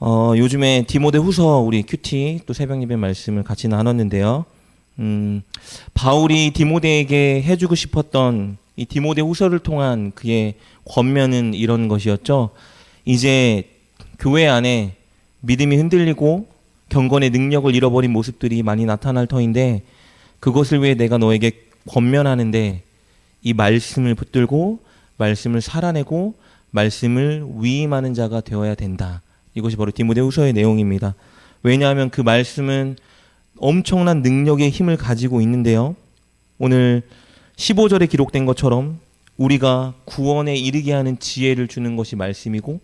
요즘에 디모데후서 우리 큐티 또 새벽 예배 말씀을 같이 나눴는데요. 바울이 디모데에게 해주고 싶었던 이 디모데후서를 통한 그의 권면은 이런 것이었죠. 이제 교회 안에 믿음이 흔들리고 경건의 능력을 잃어버린 모습들이 많이 나타날 터인데, 그것을 위해 내가 너에게 권면하는데 이 말씀을 붙들고 말씀을 살아내고 말씀을 위임하는 자가 되어야 된다. 이것이 바로 디모데후서의 내용입니다. 왜냐하면 그 말씀은 엄청난 능력의 힘을 가지고 있는데요. 오늘 15절에 기록된 것처럼 우리가 구원에 이르게 하는 지혜를 주는 것이 말씀이고,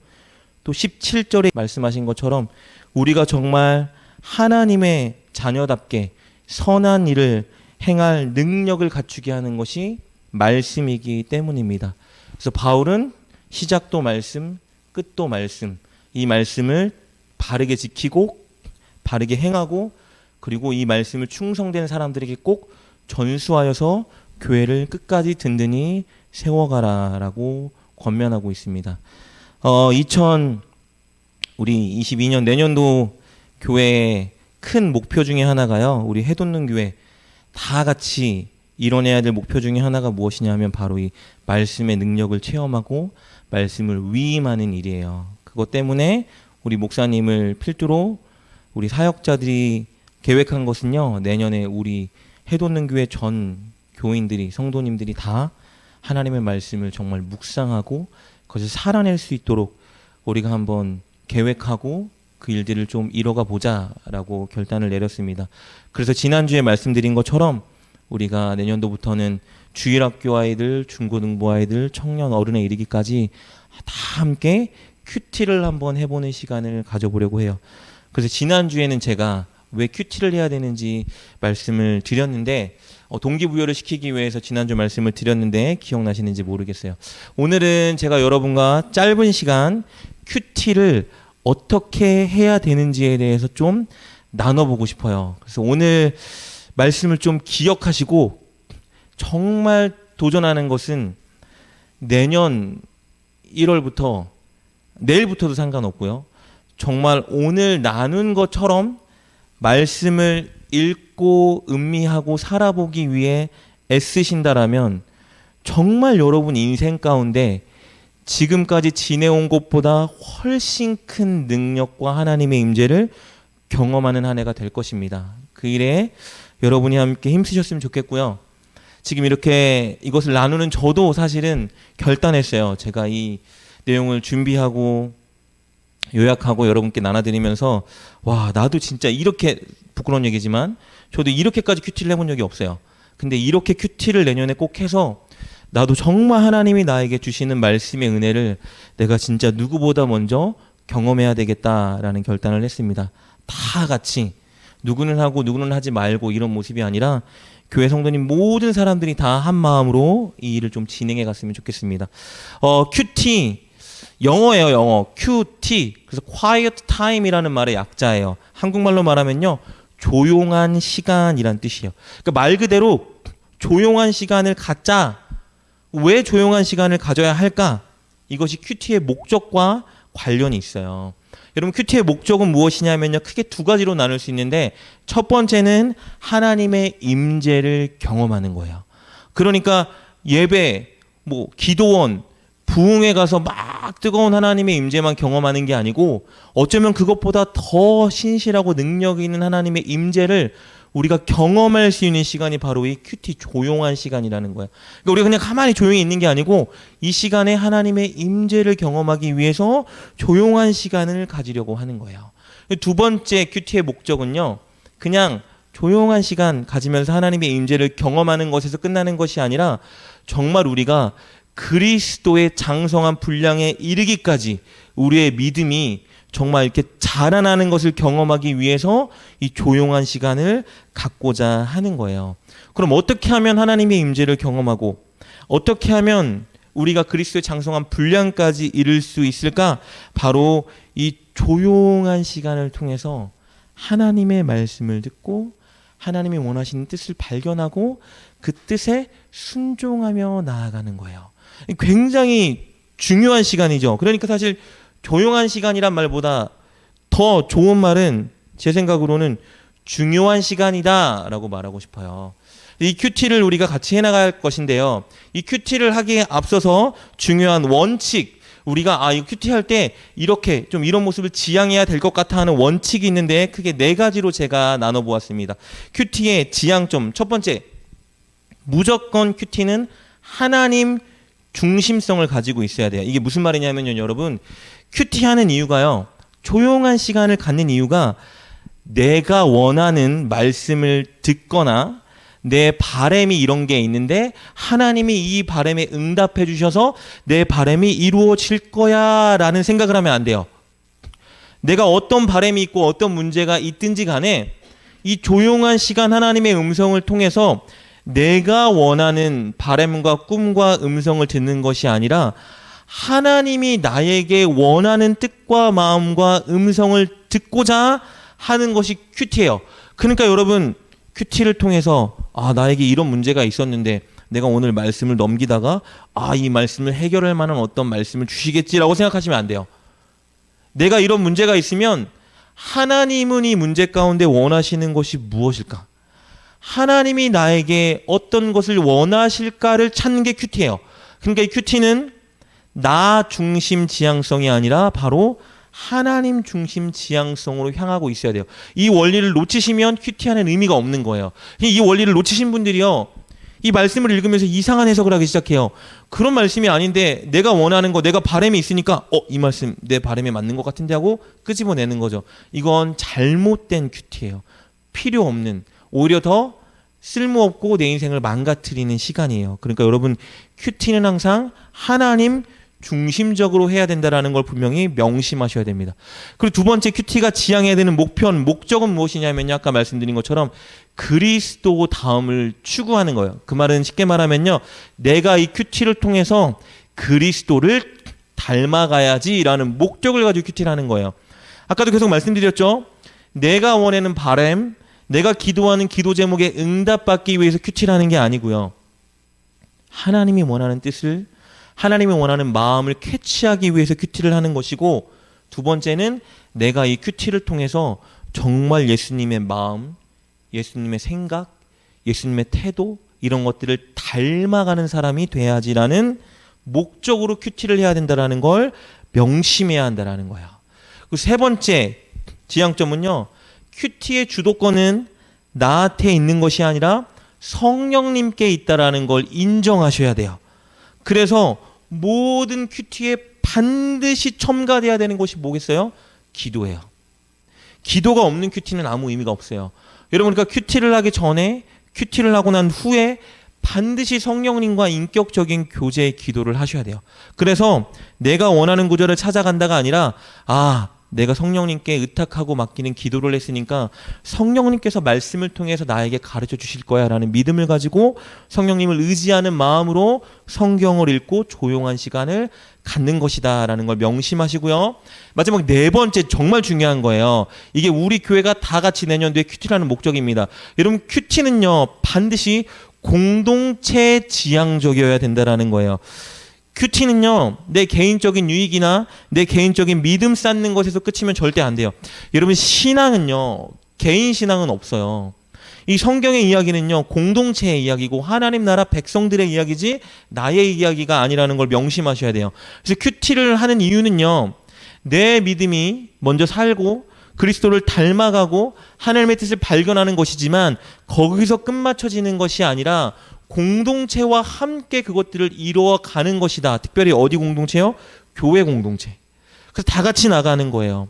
또 17절에 말씀하신 것처럼 우리가 정말 하나님의 자녀답게 선한 일을 행할 능력을 갖추게 하는 것이 말씀이기 때문입니다. 그래서 바울은 시작도 말씀, 끝도 말씀, 이 말씀을 바르게 지키고 바르게 행하고, 그리고 이 말씀을 충성된 사람들에게 꼭 전수하여서 교회를 끝까지 든든히 세워가라라고 권면하고 있습니다. 2022년 내년도 교회의 큰 목표 중에 하나가요, 우리 해돋는 교회 다 같이 이뤄내야 될 목표 중에 하나가 무엇이냐면 바로 이 말씀의 능력을 체험하고 말씀을 위임하는 일이에요. 그것 때문에 우리 목사님을 필두로 우리 사역자들이 계획한 것은요, 내년에 우리 해돋는 교회 전 교인들이, 성도님들이 다 하나님의 말씀을 정말 묵상하고 그것을 살아낼 수 있도록 우리가 한번 계획하고 그 일들을 좀 이뤄가 보자라고 결단을 내렸습니다. 그래서 지난주에 말씀드린 것처럼 우리가 내년도부터는 주일학교 아이들, 중고등부 아이들, 청년 어른에 이르기까지 다 함께 큐티를 한번 해보는 시간을 가져보려고 해요. 그래서 지난주에는 제가 왜 큐티를 해야 되는지 말씀을 드렸는데, 동기부여를 시키기 위해서 지난주 말씀을 드렸는데 기억나시는지 모르겠어요. 오늘은 제가 여러분과 짧은 시간 큐티를 어떻게 해야 되는지에 대해서 좀 나눠보고 싶어요. 그래서 오늘 말씀을 좀 기억하시고, 정말 도전하는 것은 내년 1월부터, 내일부터도 상관없고요, 정말 오늘 나눈 것처럼 말씀을 읽고 음미하고 살아보기 위해 애쓰신다라면 정말 여러분 인생 가운데 지금까지 지내온 것보다 훨씬 큰 능력과 하나님의 임재를 경험하는 한 해가 될 것입니다. 그 일에 여러분이 함께 힘쓰셨으면 좋겠고요. 지금 이렇게 이것을 나누는 저도 사실은 결단했어요. 제가 이 내용을 준비하고 요약하고 여러분께 나눠드리면서, 와, 나도 진짜 이렇게, 부끄러운 얘기지만 저도 이렇게까지 큐티를 해본 적이 없어요. 근데 이렇게 큐티를 내년에 꼭 해서 나도 정말 하나님이 나에게 주시는 말씀의 은혜를 내가 진짜 누구보다 먼저 경험해야 되겠다라는 결단을 했습니다. 다 같이, 누구는 하고 누구는 하지 말고 이런 모습이 아니라 교회 성도님 모든 사람들이 다 한 마음으로 이 일을 좀 진행해 갔으면 좋겠습니다. 큐티, 영어예요, 영어. QT. 그래서 quiet time이라는 말의 약자예요. 한국말로 말하면요, 조용한 시간이란 뜻이에요. 그러니까 말 그대로 조용한 시간을 갖자. 왜 조용한 시간을 가져야 할까? 이것이 큐티의 목적과 관련이 있어요. 여러분, 큐티의 목적은 무엇이냐면요, 크게 두 가지로 나눌 수 있는데, 첫 번째는 하나님의 임재를 경험하는 거예요. 그러니까 예배, 기도원, 부흥회 가서 막 뜨거운 하나님의 임재만 경험하는 게 아니고, 어쩌면 그것보다 더 신실하고 능력 있는 하나님의 임재를 우리가 경험할 수 있는 시간이 바로 이 큐티, 조용한 시간이라는 거예요. 그러니까 우리가 그냥 가만히 조용히 있는 게 아니고 이 시간에 하나님의 임재를 경험하기 위해서 조용한 시간을 가지려고 하는 거예요. 두 번째 큐티의 목적은요, 그냥 조용한 시간 가지면서 하나님의 임재를 경험하는 것에서 끝나는 것이 아니라 정말 우리가 그리스도의 장성한 분량에 이르기까지 우리의 믿음이 정말 이렇게 자라나는 것을 경험하기 위해서 이 조용한 시간을 갖고자 하는 거예요. 그럼 어떻게 하면 하나님의 임재를 경험하고 어떻게 하면 우리가 그리스도의 장성한 분량까지 이룰 수 있을까? 바로 이 조용한 시간을 통해서 하나님의 말씀을 듣고 하나님이 원하시는 뜻을 발견하고 그 뜻에 순종하며 나아가는 거예요. 굉장히 중요한 시간이죠. 그러니까 사실 조용한 시간이란 말보다 더 좋은 말은 제 생각으로는 중요한 시간이다라고 말하고 싶어요. 이 큐티를 우리가 같이 해나갈 것인데요. 이 큐티를 하기에 앞서서 중요한 원칙, 우리가 이 큐티 할 때 이렇게 좀 이런 모습을 지향해야 될 것 같아 하는 원칙이 있는데 크게 4가지로 제가 나눠보았습니다. 큐티의 지향점, 첫 번째, 무조건 큐티는 하나님 중심성을 가지고 있어야 돼요. 이게 무슨 말이냐면요, 여러분, 큐티 하는 이유가요, 조용한 시간을 갖는 이유가 내가 원하는 말씀을 듣거나 내 바람이 이런 게 있는데 하나님이 이 바람에 응답해 주셔서 내 바람이 이루어질 거야 라는 생각을 하면 안 돼요. 내가 어떤 바람이 있고 어떤 문제가 있든지 간에 이 조용한 시간 하나님의 음성을 통해서 내가 원하는 바람과 꿈과 음성을 듣는 것이 아니라 하나님이 나에게 원하는 뜻과 마음과 음성을 듣고자 하는 것이 큐티예요. 그러니까 여러분, 큐티를 통해서 나에게 이런 문제가 있었는데 내가 오늘 말씀을 넘기다가 이 말씀을 해결할 만한 어떤 말씀을 주시겠지라고 생각하시면 안 돼요. 내가 이런 문제가 있으면 하나님은 이 문제 가운데 원하시는 것이 무엇일까? 하나님이 나에게 어떤 것을 원하실까를 찾는 게 큐티예요. 그러니까 이 큐티는 나 중심 지향성이 아니라 바로 하나님 중심 지향성으로 향하고 있어야 돼요. 이 원리를 놓치시면 큐티하는 의미가 없는 거예요. 이 원리를 놓치신 분들이요, 이 말씀을 읽으면서 이상한 해석을 하기 시작해요. 그런 말씀이 아닌데 내가 원하는 거, 내가 바람이 있으니까 이 말씀 내 바람에 맞는 것 같은데 하고 끄집어내는 거죠. 이건 잘못된 큐티예요. 필요 없는, 오히려 더 쓸모없고 내 인생을 망가뜨리는 시간이에요. 그러니까 여러분, 큐티는 항상 하나님 중심적으로 해야 된다는 걸 분명히 명심하셔야 됩니다. 그리고 두 번째, 큐티가 지향해야 되는 목적은 무엇이냐면요, 아까 말씀드린 것처럼 그리스도 다음을 추구하는 거예요. 그 말은 쉽게 말하면요, 내가 이 큐티를 통해서 그리스도를 닮아가야지라는 목적을 가지고 큐티를 하는 거예요. 아까도 계속 말씀드렸죠. 내가 원하는 바람, 내가 기도하는 기도 제목에 응답받기 위해서 큐티를 하는 게 아니고요, 하나님이 원하는 뜻을, 하나님이 원하는 마음을 캐치하기 위해서 큐티를 하는 것이고, 두 번째는 내가 이 큐티를 통해서 정말 예수님의 마음, 예수님의 생각, 예수님의 태도, 이런 것들을 닮아가는 사람이 돼야지라는 목적으로 큐티를 해야 된다는 걸 명심해야 한다는 거예요. 그리고 세 번째 지향점은요, 큐티의 주도권은 나한테 있는 것이 아니라 성령님께 있다라는 걸 인정하셔야 돼요. 그래서 모든 큐티에 반드시 첨가돼야 되는 것이 뭐겠어요? 기도예요. 기도가 없는 큐티는 아무 의미가 없어요. 여러분, 그러니까 큐티를 하기 전에, 큐티를 하고 난 후에 반드시 성령님과 인격적인 교제의 기도를 하셔야 돼요. 그래서 내가 원하는 구절을 찾아간다가 아니라 내가 성령님께 의탁하고 맡기는 기도를 했으니까 성령님께서 말씀을 통해서 나에게 가르쳐 주실 거야 라는 믿음을 가지고 성령님을 의지하는 마음으로 성경을 읽고 조용한 시간을 갖는 것이다 라는 걸 명심하시고요. 마지막 네 번째, 정말 중요한 거예요. 이게 우리 교회가 다 같이 내년도에 큐티라는 목적입니다. 여러분, 큐티는요, 반드시 공동체 지향적이어야 된다라는 거예요. 큐티는요, 내 개인적인 유익이나 내 개인적인 믿음 쌓는 것에서 끝이면 절대 안 돼요. 여러분, 신앙은요, 개인 신앙은 없어요. 이 성경의 이야기는요, 공동체의 이야기고 하나님 나라 백성들의 이야기지 나의 이야기가 아니라는 걸 명심하셔야 돼요. 그래서 큐티를 하는 이유는요, 내 믿음이 먼저 살고 그리스도를 닮아가고 하나님의 뜻을 발견하는 것이지만 거기서 끝마쳐지는 것이 아니라 공동체와 함께 그것들을 이루어가는 것이다. 특별히 어디 공동체요? 교회 공동체. 그래서 다 같이 나가는 거예요.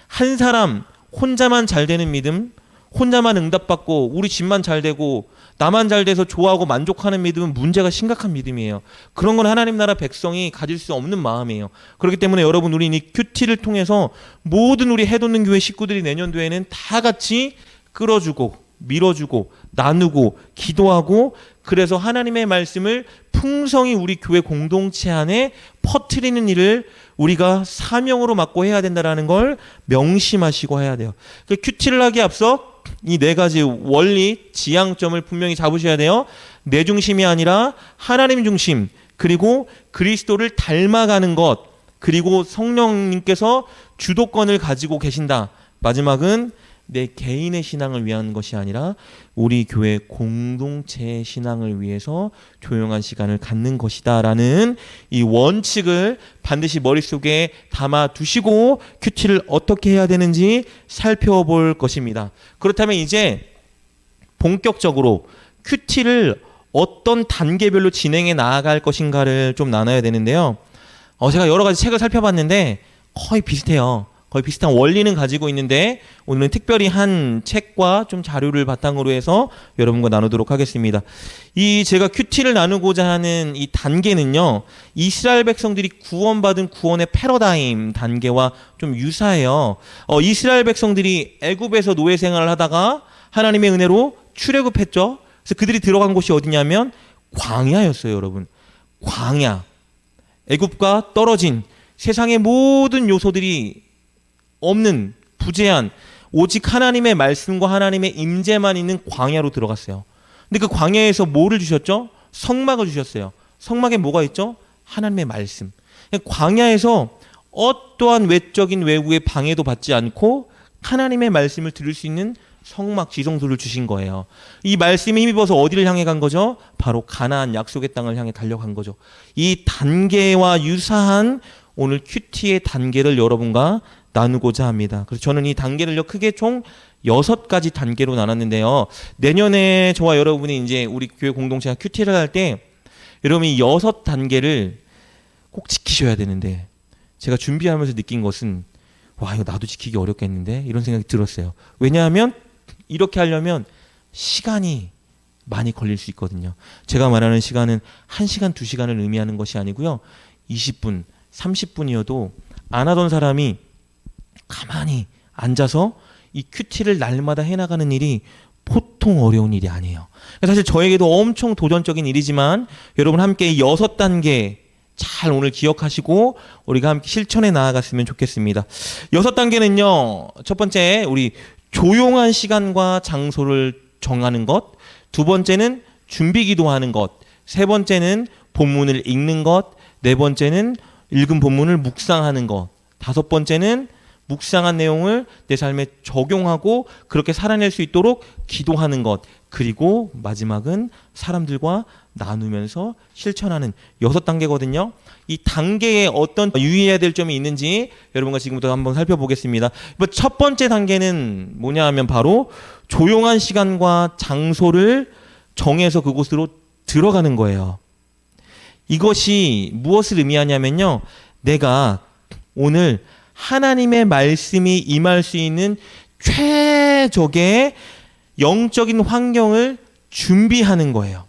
한 사람 혼자만 잘 되는 믿음, 혼자만 응답받고 우리 집만 잘 되고 나만 잘 돼서 좋아하고 만족하는 믿음은 문제가 심각한 믿음이에요. 그런 건 하나님 나라 백성이 가질 수 없는 마음이에요. 그렇기 때문에 여러분, 우리는 이 큐티를 통해서 모든 우리 해돋는 교회 식구들이 내년도에는 다 같이 끌어주고 밀어주고 나누고 기도하고, 그래서 하나님의 말씀을 풍성히 우리 교회 공동체 안에 퍼뜨리는 일을 우리가 사명으로 맡고 해야 된다는 걸 명심하시고 해야 돼요. 큐티를 하기에 앞서 이 네 가지 원리, 지향점을 분명히 잡으셔야 돼요. 내 중심이 아니라 하나님 중심, 그리고 그리스도를 닮아가는 것, 그리고 성령님께서 주도권을 가지고 계신다. 마지막은 내 개인의 신앙을 위한 것이 아니라 우리 교회 공동체의 신앙을 위해서 조용한 시간을 갖는 것이다 라는 이 원칙을 반드시 머릿속에 담아 두시고 큐티를 어떻게 해야 되는지 살펴볼 것입니다. 그렇다면 이제 본격적으로 큐티를 어떤 단계별로 진행해 나아갈 것인가를 좀 나눠야 되는데요. 제가 여러 가지 책을 살펴봤는데 거의 비슷해요. 거의 비슷한 원리는 가지고 있는데 오늘은 특별히 한 책과 좀 자료를 바탕으로 해서 여러분과 나누도록 하겠습니다. 이 제가 큐티를 나누고자 하는 이 단계는요, 이스라엘 백성들이 구원받은 구원의 패러다임 단계와 좀 유사해요. 이스라엘 백성들이 애굽에서 노예 생활을 하다가 하나님의 은혜로 출애굽했죠. 그래서 그들이 들어간 곳이 어디냐면 광야였어요, 여러분. 광야. 애굽과 떨어진 세상의 모든 요소들이 없는 부재한 오직 하나님의 말씀과 하나님의 임재만 있는 광야로 들어갔어요. 근데 그 광야에서 뭐를 주셨죠? 성막을 주셨어요. 성막에 뭐가 있죠? 하나님의 말씀. 광야에서 어떠한 외적인 외부의 방해도 받지 않고 하나님의 말씀을 들을 수 있는 성막 지성소를 주신 거예요. 이 말씀에 힘입어서 어디를 향해 간 거죠? 바로 가나안 약속의 땅을 향해 달려간 거죠. 이 단계와 유사한 오늘 큐티의 단계를 여러분과 나누고자 합니다. 그래서 저는 이 단계를요, 크게 총 6가지 단계로 나눴는데요. 내년에 저와 여러분이 이제 우리 교회 공동체가 큐티를 할 때 여러분이 6단계를 꼭 지키셔야 되는데, 제가 준비하면서 느낀 것은 와, 이거 나도 지키기 어렵겠는데 이런 생각이 들었어요. 왜냐하면 이렇게 하려면 시간이 많이 걸릴 수 있거든요. 제가 말하는 시간은 1시간, 2시간을 의미하는 것이 아니고요. 20분, 30분이어도 안 하던 사람이 가만히 앉아서 이 큐티를 날마다 해나가는 일이 보통 어려운 일이 아니에요. 사실 저에게도 엄청 도전적인 일이지만 여러분 함께 이 6단계 잘 오늘 기억하시고 우리가 함께 실천해 나아갔으면 좋겠습니다. 6단계는요. 첫 번째, 우리 조용한 시간과 장소를 정하는 것. 두 번째는 준비 기도하는 것. 세 번째는 본문을 읽는 것. 네 번째는 읽은 본문을 묵상하는 것. 다섯 번째는 묵상한 내용을 내 삶에 적용하고 그렇게 살아낼 수 있도록 기도하는 것. 그리고 마지막은 사람들과 나누면서 실천하는 6단계거든요. 이 단계에 어떤 유의해야 될 점이 있는지 여러분과 지금부터 한번 살펴보겠습니다. 첫 번째 단계는 뭐냐 하면 바로 조용한 시간과 장소를 정해서 그곳으로 들어가는 거예요. 이것이 무엇을 의미하냐면요. 내가 오늘 하나님의 말씀이 임할 수 있는 최적의 영적인 환경을 준비하는 거예요.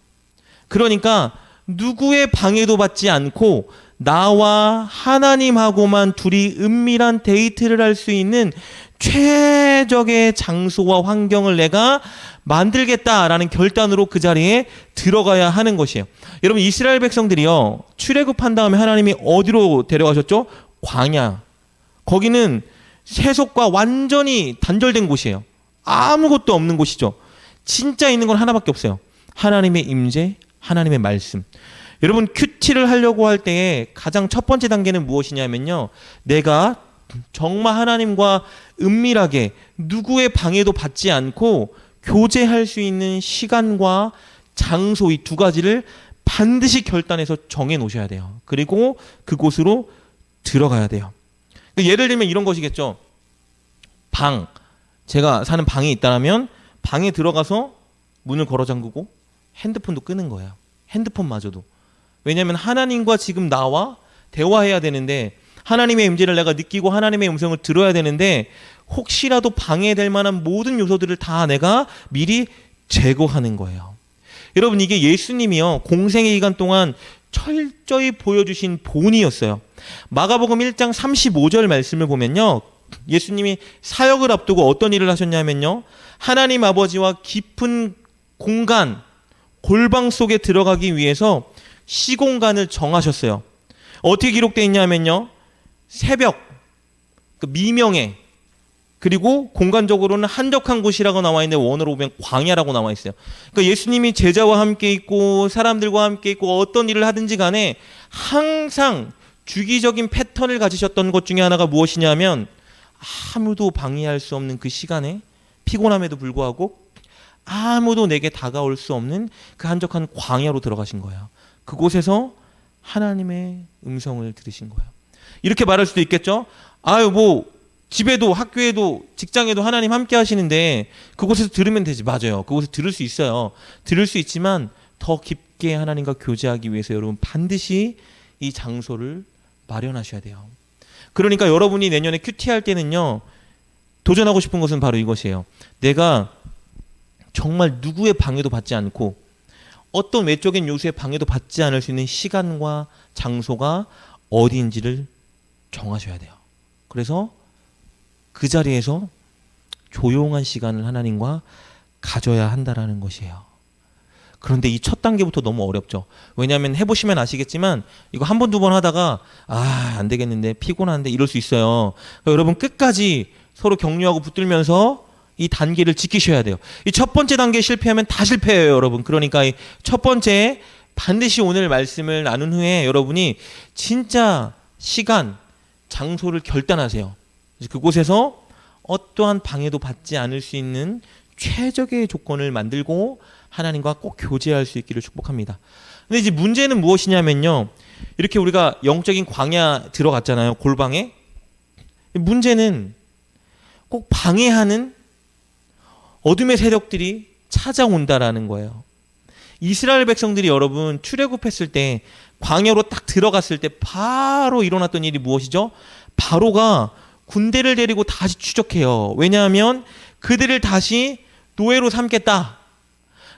그러니까 누구의 방해도 받지 않고 나와 하나님하고만 둘이 은밀한 데이트를 할 수 있는 최적의 장소와 환경을 내가 만들겠다라는 결단으로 그 자리에 들어가야 하는 것이에요. 여러분, 이스라엘 백성들이요, 출애굽한 다음에 하나님이 어디로 데려가셨죠? 광야. 거기는 세속과 완전히 단절된 곳이에요. 아무것도 없는 곳이죠. 진짜 있는 건 하나밖에 없어요. 하나님의 임재, 하나님의 말씀. 여러분, 큐티를 하려고 할 때에 가장 첫 번째 단계는 무엇이냐면요. 내가 정말 하나님과 은밀하게 누구의 방해도 받지 않고 교제할 수 있는 시간과 장소, 이 두 가지를 반드시 결단해서 정해 놓으셔야 돼요. 그리고 그곳으로 들어가야 돼요. 예를 들면 이런 것이겠죠. 방. 제가 사는 방이 있다면 방에 들어가서 문을 걸어 잠그고 핸드폰도 끄는 거예요. 핸드폰마저도. 왜냐하면 하나님과 지금 나와 대화해야 되는데 하나님의 임재를 내가 느끼고 하나님의 음성을 들어야 되는데 혹시라도 방해될 만한 모든 요소들을 다 내가 미리 제거하는 거예요. 여러분, 이게 예수님이요, 공생의 기간 동안 철저히 보여주신 본이었어요. 마가복음 1장 35절 말씀을 보면요, 예수님이 사역을 앞두고 어떤 일을 하셨냐면요, 하나님 아버지와 깊은 공간, 골방 속에 들어가기 위해서 시공간을 정하셨어요. 어떻게 기록되어 있냐면요, 새벽, 미명에, 그리고 공간적으로는 한적한 곳이라고 나와 있는데 원어로 보면 광야라고 나와 있어요. 그러니까 예수님이 제자와 함께 있고 사람들과 함께 있고 어떤 일을 하든지 간에 항상 주기적인 패턴을 가지셨던 것 중에 하나가 무엇이냐면 아무도 방해할 수 없는 그 시간에 피곤함에도 불구하고 아무도 내게 다가올 수 없는 그 한적한 광야로 들어가신 거예요. 그곳에서 하나님의 음성을 들으신 거예요. 이렇게 말할 수도 있겠죠. 아유 뭐 집에도 학교에도 직장에도 하나님 함께 하시는데 그곳에서 들으면 되지. 맞아요. 그곳에서 들을 수 있어요. 들을 수 있지만 더 깊게 하나님과 교제하기 위해서 여러분 반드시 이 장소를 마련하셔야 돼요. 그러니까 여러분이 내년에 큐티 할 때는요, 도전하고 싶은 것은 바로 이것이에요. 내가 정말 누구의 방해도 받지 않고 어떤 외적인 요소의 방해도 받지 않을 수 있는 시간과 장소가 어디인지를 정하셔야 돼요. 그래서 그 자리에서 조용한 시간을 하나님과 가져야 한다라는 것이에요. 그런데 이 첫 단계부터 너무 어렵죠. 왜냐하면 해보시면 아시겠지만 이거 한 번, 두 번 하다가 안 되겠는데 피곤한데 이럴 수 있어요. 그러니까 여러분 끝까지 서로 격려하고 붙들면서 이 단계를 지키셔야 돼요. 이 첫 번째 단계 실패하면 다 실패해요, 여러분. 그러니까 이 첫 번째 반드시 오늘 말씀을 나눈 후에 여러분이 진짜 시간, 장소를 결단하세요. 그곳에서 어떠한 방해도 받지 않을 수 있는 최적의 조건을 만들고 하나님과 꼭 교제할 수 있기를 축복합니다. 근데 이제 문제는 무엇이냐면요. 이렇게 우리가 영적인 광야 들어갔잖아요. 골방에. 문제는 꼭 방해하는 어둠의 세력들이 찾아온다라는 거예요. 이스라엘 백성들이 여러분 출애굽했을 때 광야로 딱 들어갔을 때 바로 일어났던 일이 무엇이죠? 바로가 군대를 데리고 다시 추적해요. 왜냐하면 그들을 다시 노예로 삼겠다.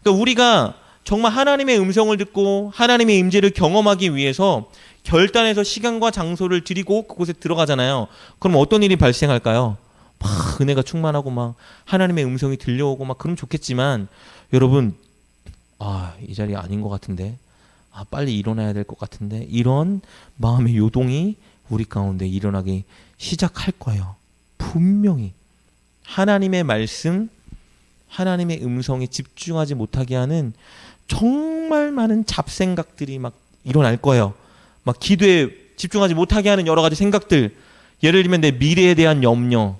그러니까 우리가 정말 하나님의 음성을 듣고 하나님의 임재를 경험하기 위해서 결단해서 시간과 장소를 들이고 그곳에 들어가잖아요. 그럼 어떤 일이 발생할까요? 막 은혜가 충만하고 막 하나님의 음성이 들려오고 막 그럼 좋겠지만 여러분 이 자리 아닌 것 같은데 빨리 일어나야 될 것 같은데 이런 마음의 요동이 우리 가운데 일어나기 시작할 거예요. 분명히 하나님의 말씀 하나님의 음성에 집중하지 못하게 하는 정말 많은 잡생각들이 막 일어날 거예요. 막 기도에 집중하지 못하게 하는 여러 가지 생각들. 예를 들면 내 미래에 대한 염려.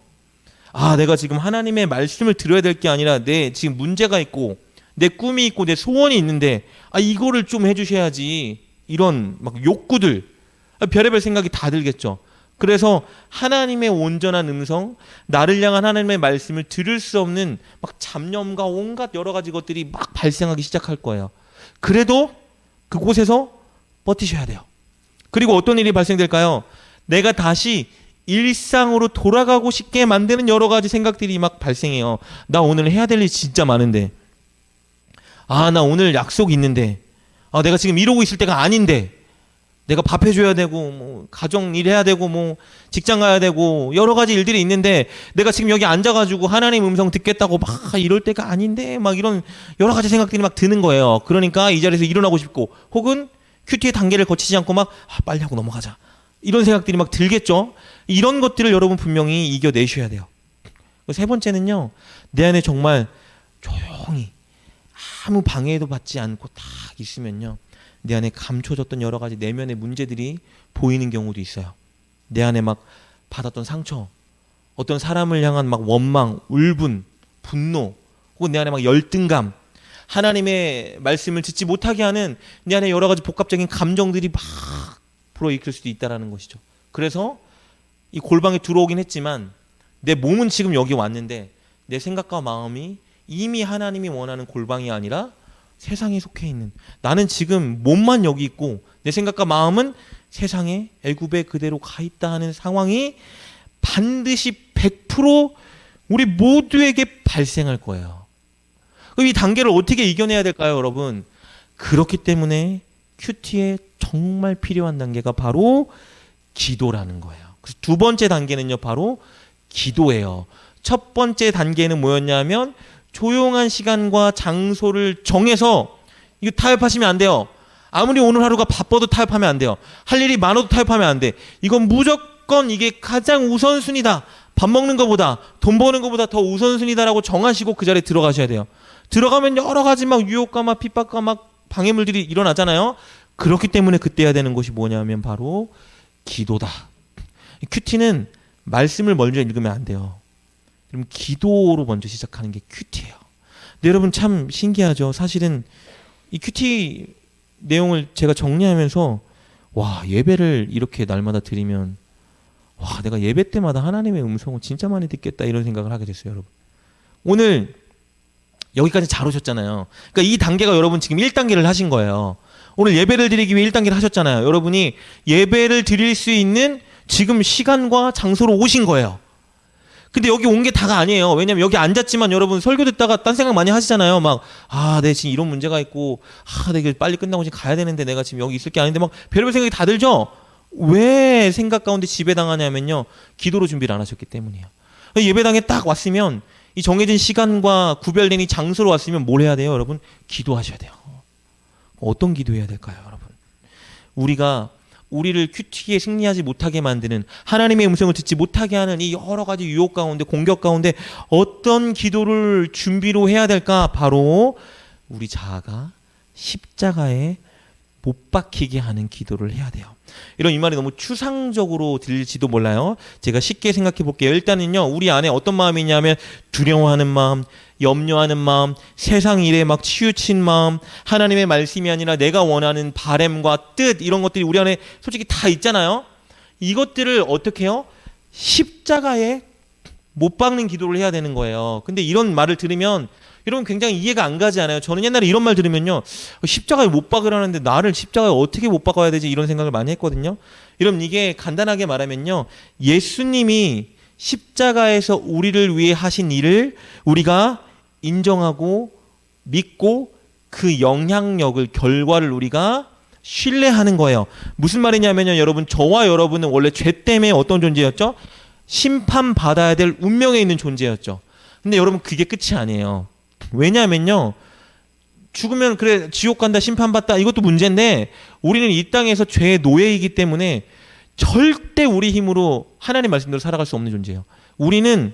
내가 지금 하나님의 말씀을 들어야 될 게 아니라 내 지금 문제가 있고 내 꿈이 있고 내 소원이 있는데 이거를 좀 해주셔야지. 이런 막 욕구들. 별의별 생각이 다 들겠죠. 그래서 하나님의 온전한 음성, 나를 향한 하나님의 말씀을 들을 수 없는 막 잡념과 온갖 여러 가지 것들이 막 발생하기 시작할 거예요. 그래도 그곳에서 버티셔야 돼요. 그리고 어떤 일이 발생될까요? 내가 다시 일상으로 돌아가고 싶게 만드는 여러 가지 생각들이 막 발생해요. 나 오늘 해야 될 일이 진짜 많은데. 나 오늘 약속 있는데. 내가 지금 이러고 있을 때가 아닌데. 내가 밥 해줘야 되고 뭐 가정 일해야 되고 뭐 직장 가야 되고 여러 가지 일들이 있는데 내가 지금 여기 앉아가지고 하나님 음성 듣겠다고 막 이럴 때가 아닌데 막 이런 여러 가지 생각들이 막 드는 거예요. 그러니까 이 자리에서 일어나고 싶고 혹은 큐티의 단계를 거치지 않고 막 빨리 하고 넘어가자 이런 생각들이 막 들겠죠. 이런 것들을 여러분 분명히 이겨내셔야 돼요. 세 번째는요, 내 안에 정말 조용히 아무 방해도 받지 않고 딱 있으면요, 내 안에 감춰졌던 여러 가지 내면의 문제들이 보이는 경우도 있어요. 내 안에 막 받았던 상처, 어떤 사람을 향한 막 원망, 울분, 분노, 혹은 내 안에 막 열등감, 하나님의 말씀을 듣지 못하게 하는 내 안에 여러 가지 복합적인 감정들이 막 불어일으킬 수도 있다는 것이죠. 그래서 이 골방에 들어오긴 했지만 내 몸은 지금 여기 왔는데 내 생각과 마음이 이미 하나님이 원하는 골방이 아니라 세상에 속해 있는, 나는 지금 몸만 여기 있고 내 생각과 마음은 세상에 애굽에 그대로 가 있다 하는 상황이 반드시 100% 우리 모두에게 발생할 거예요. 그럼 이 단계를 어떻게 이겨내야 될까요, 여러분? 그렇기 때문에 큐티에 정말 필요한 단계가 바로 기도라는 거예요. 그래서 두 번째 단계는요, 바로 기도예요. 첫 번째 단계는 뭐였냐면 조용한 시간과 장소를 정해서, 이거 타협하시면 안 돼요. 아무리 오늘 하루가 바빠도 타협하면 안 돼요. 할 일이 많아도 타협하면 안 돼. 이건 무조건 이게 가장 우선순위다. 밥 먹는 것보다, 돈 버는 것보다 더 우선순위다라고 정하시고 그 자리에 들어가셔야 돼요. 들어가면 여러 가지 막 유혹과 막 핍박과 막 방해물들이 일어나잖아요. 그렇기 때문에 그때 해야 되는 것이 뭐냐면 바로 기도다. 큐티는 말씀을 먼저 읽으면 안 돼요. 그럼 기도로 먼저 시작하는 게 큐티예요. 근데 여러분 참 신기하죠. 사실은 이 큐티 내용을 제가 정리하면서 와, 예배를 이렇게 날마다 드리면 와, 내가 예배 때마다 하나님의 음성을 진짜 많이 듣겠다 이런 생각을 하게 됐어요, 여러분. 오늘 여기까지 잘 오셨잖아요. 그러니까 이 단계가 여러분 지금 1단계를 하신 거예요. 오늘 예배를 드리기 위해 1단계를 하셨잖아요. 여러분이 예배를 드릴 수 있는 지금 시간과 장소로 오신 거예요. 근데 여기 온 게 다가 아니에요. 왜냐면 여기 앉았지만 여러분 설교 듣다가 딴 생각 많이 하시잖아요. 막 내 지금 이런 문제가 있고 내가 빨리 끝나고 지금 가야 되는데 내가 지금 여기 있을 게 아닌데 막 별별 생각이 다 들죠. 왜 생각 가운데 지배당하냐면요, 기도로 준비를 안 하셨기 때문이에요. 예배당에 딱 왔으면 이 정해진 시간과 구별된 이 장소로 왔으면 뭘 해야 돼요, 여러분? 기도하셔야 돼요. 어떤 기도해야 될까요, 여러분? 우리를 큐티에 승리하지 못하게 만드는, 하나님의 음성을 듣지 못하게 하는 이 여러 가지 유혹 가운데, 공격 가운데 어떤 기도를 준비로 해야 될까? 바로 우리 자아가 십자가에 못 박히게 하는 기도를 해야 돼요. 이런 이 말이 너무 추상적으로 들릴지도 몰라요. 제가 쉽게 생각해 볼게요. 일단은요, 우리 안에 어떤 마음이 있냐면 두려워하는 마음, 염려하는 마음, 세상 일에 막 치우친 마음, 하나님의 말씀이 아니라 내가 원하는 바램과 뜻, 이런 것들이 우리 안에 솔직히 다 있잖아요. 이것들을 어떻게 해요? 십자가에 못 박는 기도를 해야 되는 거예요. 근데 이런 말을 들으면 여러분 굉장히 이해가 안 가지 않아요? 저는 옛날에 이런 말 들으면요, 십자가에 못 박으라는데 나를 십자가에 어떻게 못 박아야 되지? 이런 생각을 많이 했거든요. 여러분 이게 간단하게 말하면요, 예수님이 십자가에서 우리를 위해 하신 일을 우리가 인정하고 믿고 그 영향력을, 결과를 우리가 신뢰하는 거예요. 무슨 말이냐면요, 여러분, 저와 여러분은 원래 죄 때문에 어떤 존재였죠? 심판받아야 될 운명에 있는 존재였죠. 근데 여러분 그게 끝이 아니에요. 왜냐하면요, 죽으면 그래 지옥 간다, 심판받다, 이것도 문제인데 우리는 이 땅에서 죄의 노예이기 때문에 절대 우리 힘으로 하나님 말씀대로 살아갈 수 없는 존재예요. 우리는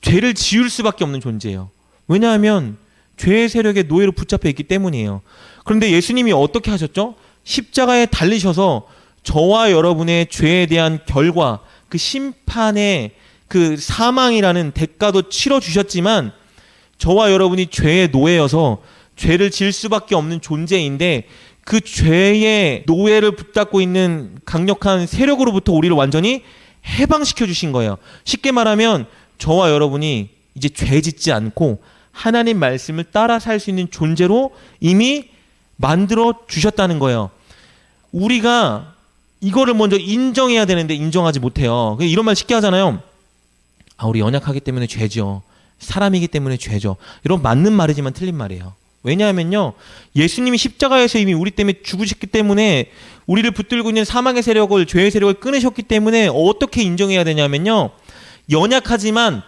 죄를 지을 수밖에 없는 존재예요. 왜냐하면 죄의 세력에 노예로 붙잡혀 있기 때문이에요. 그런데 예수님이 어떻게 하셨죠? 십자가에 달리셔서 저와 여러분의 죄에 대한 결과, 그 심판의 그 사망이라는 대가도 치러주셨지만 저와 여러분이 죄의 노예여서 죄를 지을 수밖에 없는 존재인데 그 죄의 노예를 붙잡고 있는 강력한 세력으로부터 우리를 완전히 해방시켜 주신 거예요. 쉽게 말하면 저와 여러분이 이제 죄 짓지 않고 하나님 말씀을 따라 살 수 있는 존재로 이미 만들어 주셨다는 거예요. 우리가 이거를 먼저 인정해야 되는데 인정하지 못해요. 이런 말 쉽게 하잖아요. 우리 연약하기 때문에 죄죠. 사람이기 때문에 죄죠. 이런 맞는 말이지만 틀린 말이에요. 왜냐하면요, 예수님이 십자가에서 이미 우리 때문에 죽으셨기 때문에 우리를 붙들고 있는 사망의 세력을, 죄의 세력을 끊으셨기 때문에 어떻게 인정해야 되냐면요, 연약하지만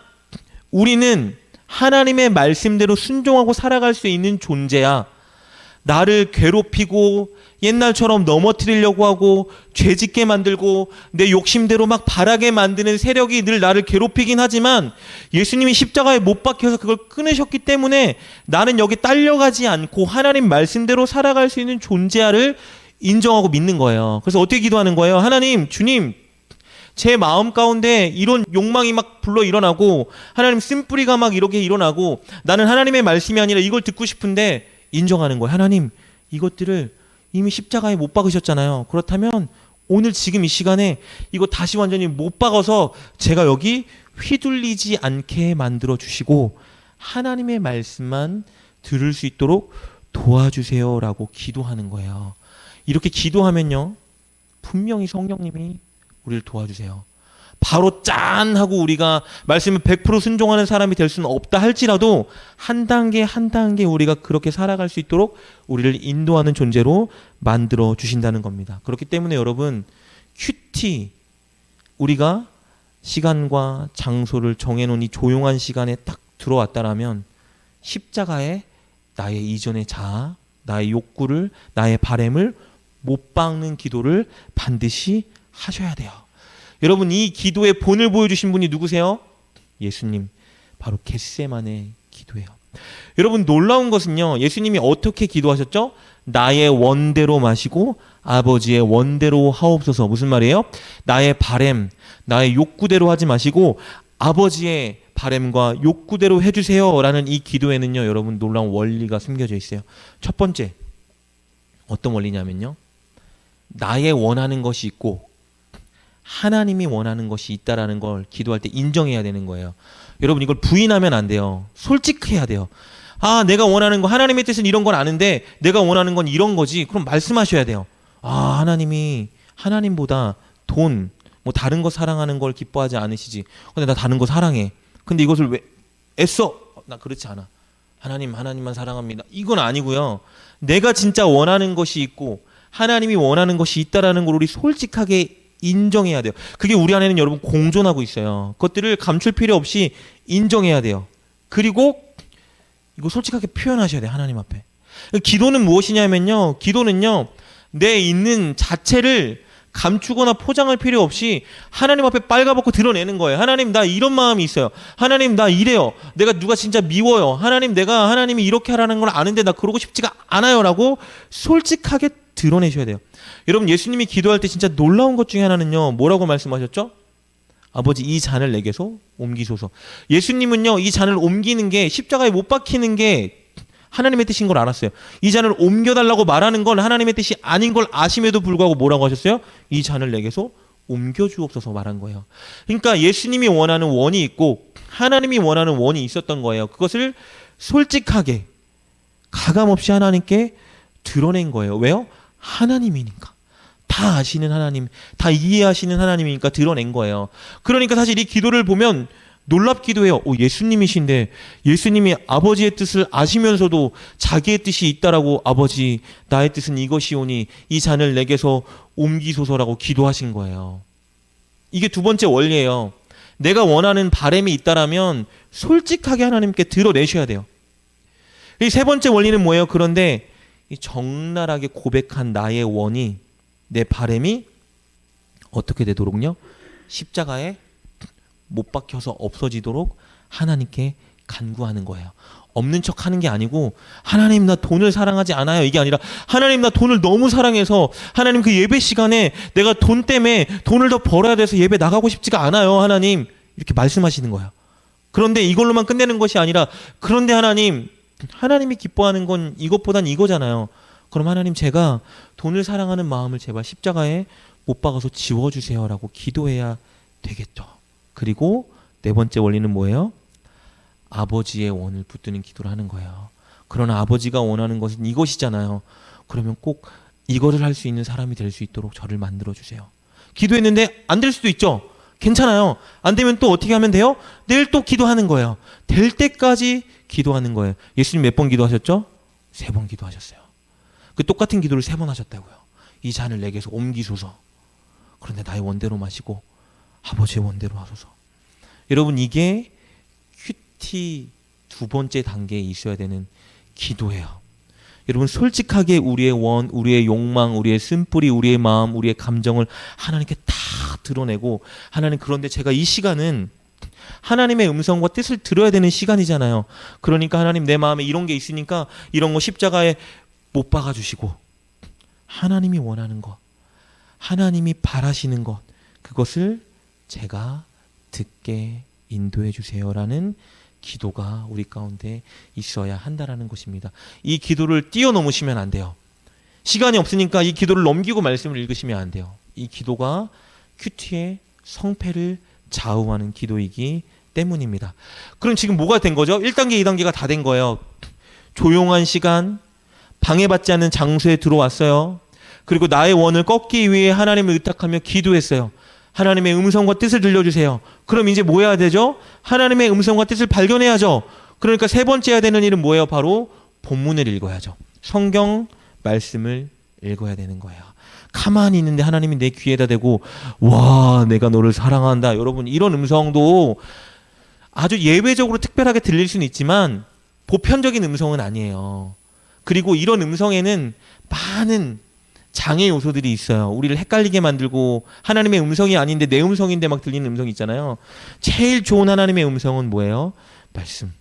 우리는 하나님의 말씀대로 순종하고 살아갈 수 있는 존재야. 나를 괴롭히고 옛날처럼 넘어뜨리려고 하고 죄짓게 만들고 내 욕심대로 막 바라게 만드는 세력이 늘 나를 괴롭히긴 하지만 예수님이 십자가에 못 박혀서 그걸 끊으셨기 때문에 나는 여기 딸려가지 않고 하나님 말씀대로 살아갈 수 있는 존재야를 인정하고 믿는 거예요. 그래서 어떻게 기도하는 거예요? 하나님, 주님, 제 마음 가운데 이런 욕망이 막 불러 일어나고 하나님 쓴뿌리가 막 이렇게 일어나고 나는 하나님의 말씀이 아니라 이걸 듣고 싶은데 인정하는 거예요. 하나님, 이것들을 이미 십자가에 못 박으셨잖아요. 그렇다면 오늘 지금 이 시간에 이거 다시 완전히 못 박아서 제가 여기 휘둘리지 않게 만들어 주시고 하나님의 말씀만 들을 수 있도록 도와주세요라고 기도하는 거예요. 이렇게 기도하면요, 분명히 성령님이 우리를 도와주세요. 바로 짠 하고 우리가 말씀을 100% 순종하는 사람이 될 수는 없다 할지라도 한 단계 한 단계 우리가 그렇게 살아갈 수 있도록 우리를 인도하는 존재로 만들어 주신다는 겁니다. 그렇기 때문에 여러분, 큐티, 우리가 시간과 장소를 정해놓은 이 조용한 시간에 딱 들어왔다라면 십자가에 나의 이전의 자아, 나의 욕구를, 나의 바램을 못 박는 기도를 반드시 하셔야 돼요. 여러분, 이 기도의 본을 보여주신 분이 누구세요? 예수님. 바로 겟세마네 기도예요. 여러분, 놀라운 것은요, 예수님이 어떻게 기도하셨죠? 나의 원대로 마시고 아버지의 원대로 하옵소서. 무슨 말이에요? 나의 바램, 나의 욕구대로 하지 마시고 아버지의 바램과 욕구대로 해주세요 라는 이 기도에는요, 여러분 놀라운 원리가 숨겨져 있어요. 첫 번째, 어떤 원리냐면요, 나의 원하는 것이 있고 하나님이 원하는 것이 있다라는 걸 기도할 때 인정해야 되는 거예요. 여러분 이걸 부인하면 안 돼요. 솔직해야 돼요. 아, 내가 원하는 거, 하나님의 뜻은 이런 건 아는데 내가 원하는 건 이런 거지. 그럼 말씀하셔야 돼요. 아, 하나님이 하나님보다 돈, 뭐 다른 거 사랑하는 걸 기뻐하지 않으시지. 근데 나 다른 거 사랑해. 근데 이것을 왜 애써? 나 그렇지 않아. 하나님만 사랑합니다. 이건 아니고요. 내가 진짜 원하는 것이 있고 하나님이 원하는 것이 있다라는 걸 우리 솔직하게 인정해야 돼요. 그게 우리 안에는 여러분 공존하고 있어요. 그것들을 감출 필요 없이 인정해야 돼요. 그리고 이거 솔직하게 표현하셔야 돼요. 하나님 앞에. 기도는 무엇이냐면요, 기도는요, 내 있는 자체를 감추거나 포장할 필요 없이 하나님 앞에 빨가벗고 드러내는 거예요. 하나님, 나 이런 마음이 있어요. 하나님, 나 이래요. 내가 누가 진짜 미워요. 하나님, 내가 하나님이 이렇게 하라는 걸 아는데 나 그러고 싶지가 않아요 라고 솔직하게 드러내셔야 돼요. 여러분 예수님이 기도할 때 진짜 놀라운 것 중에 하나는요, 뭐라고 말씀하셨죠? 아버지, 이 잔을 내게서 옮기소서. 예수님은요, 이 잔을 옮기는 게, 십자가에 못 박히는 게 하나님의 뜻인 걸 알았어요. 이 잔을 옮겨달라고 말하는 건 하나님의 뜻이 아닌 걸 아심에도 불구하고 뭐라고 하셨어요? 이 잔을 내게서 옮겨주옵소서 말한 거예요. 그러니까 예수님이 원하는 원이 있고 하나님이 원하는 원이 있었던 거예요. 그것을 솔직하게 가감없이 하나님께 드러낸 거예요. 왜요? 하나님이니까. 다 아시는 하나님, 다 이해하시는 하나님이니까 드러낸 거예요. 그러니까 사실 이 기도를 보면 놀랍기도 해요. 예수님이신데 예수님이 아버지의 뜻을 아시면서도 자기의 뜻이 있다라고, 아버지 나의 뜻은 이것이오니 이 잔을 내게서 옮기소서라고 기도하신 거예요. 이게 두 번째 원리예요. 내가 원하는 바람이 있다라면 솔직하게 하나님께 드러내셔야 돼요. 이 세 번째 원리는 뭐예요? 그런데 이 적나라하게 고백한 나의 원이, 내 바람이 어떻게 되도록요? 십자가에 못 박혀서 없어지도록 하나님께 간구하는 거예요. 없는 척 하는 게 아니고, 하나님 나 돈을 사랑하지 않아요, 이게 아니라 하나님 나 돈을 너무 사랑해서 하나님 그 예배 시간에 내가 돈 때문에 돈을 더 벌어야 돼서 예배 나가고 싶지가 않아요 하나님, 이렇게 말씀하시는 거예요. 그런데 이걸로만 끝내는 것이 아니라, 그런데 하나님이 기뻐하는 건 이것보단 이거잖아요. 그럼 하나님, 제가 돈을 사랑하는 마음을 제발 십자가에 못 박아서 지워주세요라고 기도해야 되겠죠. 그리고 네 번째 원리는 뭐예요? 아버지의 원을 붙드는 기도를 하는 거예요. 그러나 아버지가 원하는 것은 이것이잖아요. 그러면 꼭 이거를 할 수 있는 사람이 될 수 있도록 저를 만들어주세요. 기도했는데 안 될 수도 있죠. 괜찮아요. 안 되면 또 어떻게 하면 돼요? 내일 또 기도하는 거예요. 될 때까지 기도하는 거예요. 예수님 몇 번 기도하셨죠? 3번 기도하셨어요. 그 똑같은 기도를 3번 하셨다고요. 이 잔을 내게서 옮기소서. 그런데 나의 원대로 마시고 아버지의 원대로 하소서. 여러분, 이게 큐티 두 번째 단계에 있어야 되는 기도예요. 여러분, 솔직하게 우리의 원, 우리의 욕망, 우리의 쓴뿌리, 우리의 마음, 우리의 감정을 하나님께 다 드러내고, 하나님, 그런데 제가 이 시간은 하나님의 음성과 뜻을 들어야 되는 시간이잖아요. 그러니까 하나님, 내 마음에 이런 게 있으니까 이런 거 십자가에 못 박아주시고, 하나님이 원하는 것, 하나님이 바라시는 것, 그것을 제가 듣게 인도해 주세요라는 기도가 우리 가운데 있어야 한다라는 것입니다. 이 기도를 뛰어넘으시면 안 돼요. 시간이 없으니까 이 기도를 넘기고 말씀을 읽으시면 안 돼요. 이 기도가 큐티의 성패를 좌우하는 기도이기 때문입니다. 그럼 지금 뭐가 된 거죠? 1단계, 2단계가 다 된 거예요. 조용한 시간, 방해받지 않는 장소에 들어왔어요. 그리고 나의 원을 꺾기 위해 하나님을 의탁하며 기도했어요. 하나님의 음성과 뜻을 들려주세요. 그럼 이제 뭐 해야 되죠? 하나님의 음성과 뜻을 발견해야죠. 그러니까 세 번째 해야 되는 일은 뭐예요? 바로 본문을 읽어야죠. 성경 말씀을 읽어야 되는 거예요. 가만히 있는데 하나님이 내 귀에다 대고, 와, 내가 너를 사랑한다. 여러분, 이런 음성도 아주 예외적으로 특별하게 들릴 수는 있지만 보편적인 음성은 아니에요. 그리고 이런 음성에는 많은 장애 요소들이 있어요. 우리를 헷갈리게 만들고, 하나님의 음성이 아닌데 내 음성인데 막 들리는 음성 있잖아요. 제일 좋은 하나님의 음성은 뭐예요? 말씀.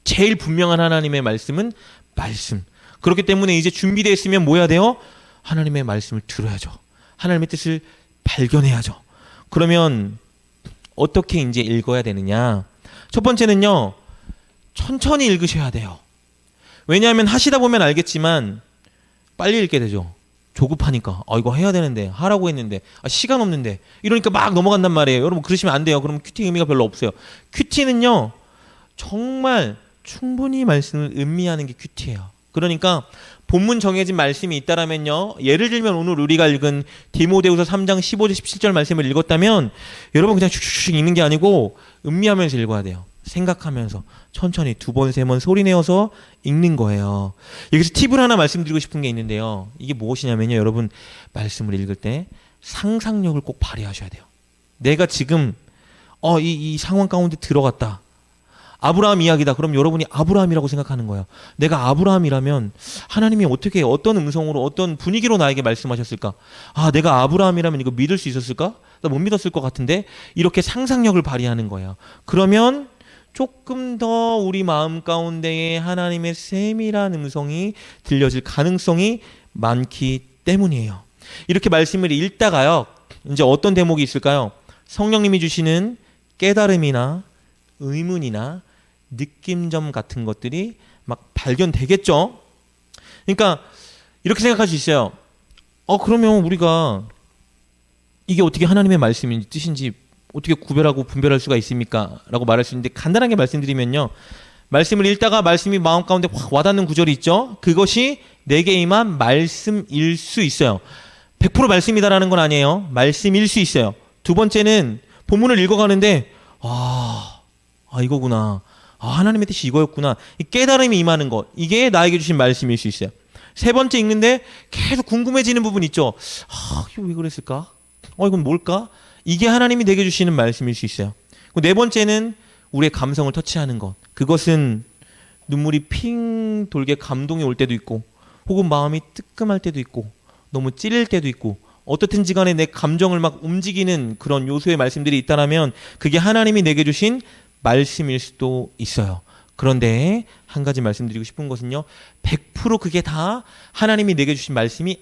제일 분명한 하나님의 말씀은 말씀. 그렇기 때문에 이제 준비되어 있으면 뭐 해야 돼요? 하나님의 말씀을 들어야죠. 하나님의 뜻을 발견해야죠. 그러면 어떻게 이제 읽어야 되느냐? 첫 번째는요, 천천히 읽으셔야 돼요. 왜냐하면 하시다 보면 알겠지만 빨리 읽게 되죠. 조급하니까 이거 해야 되는데, 하라고 했는데, 시간 없는데, 이러니까 막 넘어간단 말이에요. 여러분 그러시면 안 돼요. 그러면 큐티 의미가 별로 없어요. 큐티는요, 정말 충분히 말씀을 음미하는 게 큐티예요. 그러니까 본문 정해진 말씀이 있다라면요, 예를 들면 오늘 우리가 읽은 디모데후서 3장 15절 17절 말씀을 읽었다면 여러분 그냥 슉슉슉 읽는 게 아니고 음미하면서 읽어야 돼요. 생각하면서 천천히 2번 3번 소리내어서 읽는 거예요. 여기서 팁을 하나 말씀드리고 싶은 게 있는데요, 이게 무엇이냐면요, 여러분 말씀을 읽을 때 상상력을 꼭 발휘하셔야 돼요. 내가 지금 이 상황 가운데 들어갔다, 아브라함 이야기다. 그럼 여러분이 아브라함이라고 생각하는 거예요. 내가 아브라함이라면 하나님이 어떻게, 어떤 음성으로, 어떤 분위기로 나에게 말씀하셨을까? 내가 아브라함이라면 이거 믿을 수 있었을까? 나 못 믿었을 것 같은데? 이렇게 상상력을 발휘하는 거예요. 그러면 조금 더 우리 마음 가운데에 하나님의 세밀한 음성이 들려질 가능성이 많기 때문이에요. 이렇게 말씀을 읽다가요, 이제 어떤 대목이 있을까요? 성령님이 주시는 깨달음이나 의문이나 느낌점 같은 것들이 막 발견되겠죠. 그러니까 이렇게 생각할 수 있어요. 그러면 우리가 이게 어떻게 하나님의 말씀인지 뜻인지 어떻게 구별하고 분별할 수가 있습니까? 라고 말할 수 있는데, 간단하게 말씀드리면요, 말씀을 읽다가 말씀이 마음 가운데 확 와닿는 구절이 있죠. 그것이 내게 임한 말씀일 수 있어요. 100% 말씀이다라는 건 아니에요. 말씀일 수 있어요. 두 번째는 본문을 읽어가는데 이거구나, 하나님의 뜻이 이거였구나, 이 깨달음이 임하는 것, 이게 나에게 주신 말씀일 수 있어요. 세 번째 읽는데 계속 궁금해지는 부분 있죠. 이거 왜 그랬을까? 이건 뭘까? 이게 하나님이 내게 주시는 말씀일 수 있어요. 네 번째는 우리의 감성을 터치하는 것. 그것은 눈물이 핑 돌게 감동이 올 때도 있고, 혹은 마음이 뜨끔할 때도 있고, 너무 찔릴 때도 있고, 어떻든지 간에 내 감정을 막 움직이는 그런 요소의 말씀들이 있다면 그게 하나님이 내게 주신 말씀일 수도 있어요. 그런데 한 가지 말씀드리고 싶은 것은요, 100% 그게 다 하나님이 내게 주신 말씀이